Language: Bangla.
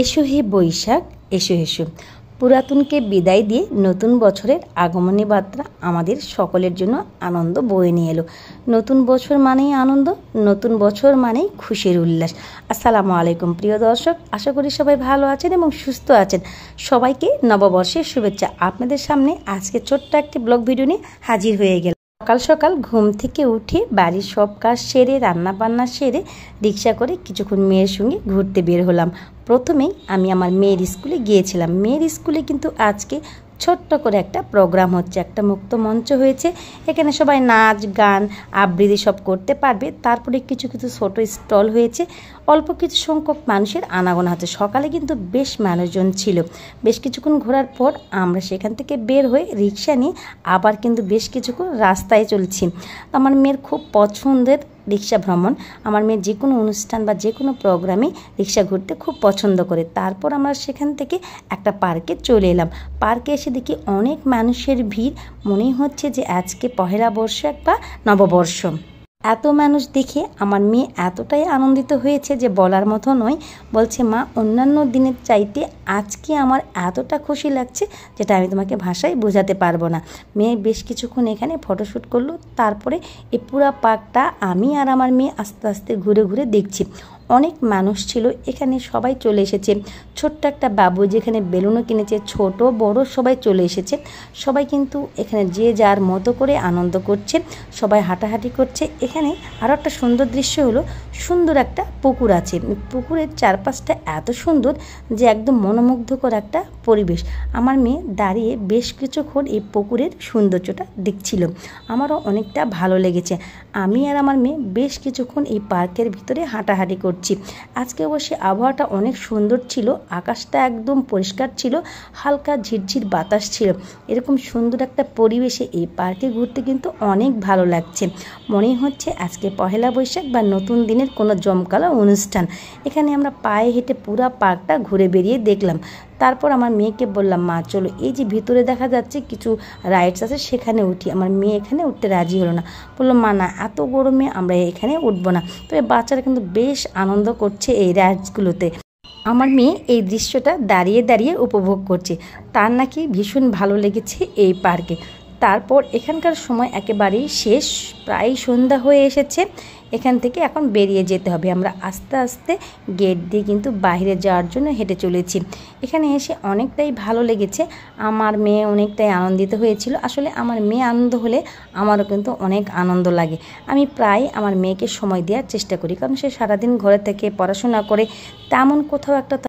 এসো হে বৈশাখ এসো এসো। পুরাতনকে বিদায় দিয়ে নতুন বছরের আগমনী বার্তা আমাদের সকলের জন্য আনন্দ বয়ে নিয়ে এলো। নতুন বছর মানেই আনন্দ, নতুন বছর মানেই খুশির উল্লাস। আসসালামু আলাইকুম প্রিয় দর্শক, আশা করি সবাই ভালো আছেন এবং সুস্থ আছেন। সবাইকে নববর্ষের শুভেচ্ছা। আপনাদের সামনে আজকে ছোট্ট একটি ব্লগ ভিডিও নিয়ে হাজির হয়ে গেল। সকাল সকাল ঘুম থেকে উঠে বাড়ির সব কাজ সেরে রান্না বান্না সেরে রিক্সা করে কিছুক্ষণ মেয়ের সঙ্গে ঘুরতে বের হলাম। প্রথমেই আমি আমার মেয়ের স্কুলে গিয়েছিলাম। মেয়ের স্কুলে কিন্তু আজকে ছোট্ট করে একটা প্রোগ্রাম হচ্ছে, একটা মুক্ত মঞ্চ হয়েছে। এখানে সবাই নাচ গান আবৃত্তি সব করতে পারবে। তারপরে কিছু কিছু ছোটো স্টল হয়েছে, অল্প কিছু সংখ্যক মানুষের আনাগোনা আছে। সকালে কিন্তু বেশ মানুষজন ছিল। বেশ কিছুক্ষণ ঘোরার পর আমরা সেখান থেকে বের হয়ে রিক্সা নিয়ে আবার কিন্তু বেশ কিছুক্ষণ রাস্তায় চলছি। আমার মেয়ের খুব পছন্দের রিক্সা ভ্রমণ। আমার মেয়ে যে কোনো অনুষ্ঠান বা যে কোনো প্রোগ্রামে রিক্সা ঘুরতে খুব পছন্দ করে। তারপর আমরা সেখান থেকে একটা পার্কে চলে এলাম। পার্কে এসে দেখি অনেক মানুষের ভিড়, মনেই হচ্ছে যে আজকে পহেলা বৈশাখ বা নববর্ষ। এত মানুষ দেখে আমার মেয়ে এতটাই আনন্দিত হয়েছে যে বলার মতো নয়। বলছে, মা, অন্যান্য দিনের চাইতে আজকে আমার এতটা খুশি লাগছে যেটা আমি তোমাকে ভাষায় বোঝাতে পারবো না। মেয়ে বেশ কিছুক্ষণ এখানে ফটোশ্যুট করলো। তারপরে এই পুরা পার্কটা আমি আর আমার মেয়ে আস্তে আস্তে ঘুরে ঘুরে দেখছি। অনেক মানুষ ছিল এখানে, সবাই চলে এসেছে। ছোট্ট একটা বাবু যেখানে বেলুনও কিনেছে, ছোট বড় সবাই চলে এসেছে। সবাই কিন্তু এখানে যে যার মতো করে আনন্দ করছে, সবাই হাঁটাহাঁটি করছে। এখানে আরও একটা সুন্দর দৃশ্য হলো, সুন্দর একটা পুকুর আছে। পুকুরের চারপাশটা এত সুন্দর যে একদম মনোমুগ্ধকর একটা পরিবেশ। আমার মেয়ে দাঁড়িয়ে বেশ কিছুক্ষণ এই পুকুরের সৌন্দর্যটা দেখছিল। আমারও অনেকটা ভালো লেগেছে। আমি আর আমার মেয়ে বেশ কিছুক্ষণ এই পার্কের ভিতরে হাঁটাহাঁটি করছি। আজকে অবশ্যই আবহাওয়াটা অনেক সুন্দর ছিল, আকাশটা একদম পরিষ্কার ছিল, হালকা ঝিরঝির বাতাস ছিল। এরকম সুন্দর একটা পরিবেশে এই পার্কে ঘুরতে কিন্তু অনেক ভালো লাগছে। মনেই হচ্ছে আজকে পহেলা বৈশাখ বা নতুন দিনের কোনো জমকালো অনুষ্ঠান। এখানে আমরা পায়ে হেঁটে পুরো পার্কটা ঘুরে বেরিয়ে দেখলাম। তারপর আমার মেয়েকে বললাম, মা চলো, এই যে ভিতরে দেখা যাচ্ছে কিছু রাইডস আছে সেখানে উঠি। আমার মেয়ে এখানে উঠতে রাজি হলো না, বললো, মা না, এত গরমে আমরা এখানে উঠবো না। তবে বাচ্চারা কিন্তু বেশ আনন্দ করছে এই রাইডসগুলোতে। আমার মেয়ে এই দৃশ্যটা দাঁড়িয়ে দাঁড়িয়ে উপভোগ করছে। তার নাকি ভীষণ ভালো লেগেছে এই পার্কে। তারপর এখানকার সময় একেবারেই শেষ, প্রায় সন্ধ্যা হয়ে এসেছে। এখান থেকে এখন বেরিয়ে যেতে হবে। আমরা আস্তে আস্তে গেট দিয়ে কিন্তু বাইরে যাওয়ার জন্য হেঁটে চলেছি। এখানে এসে অনেকটাই ভালো লেগেছে। আমার মেয়ে অনেকটাই আনন্দিত হয়েছিল। আসলে আমার মেয়ে আনন্দ হলে আমারও কিন্তু অনেক আনন্দ লাগে। আমি প্রায় আমার মেয়েকে সময় দেওয়ার চেষ্টা করি, কারণ সে সারাদিন ঘরে থেকে পড়াশোনা করে তেমন কোথাও একটা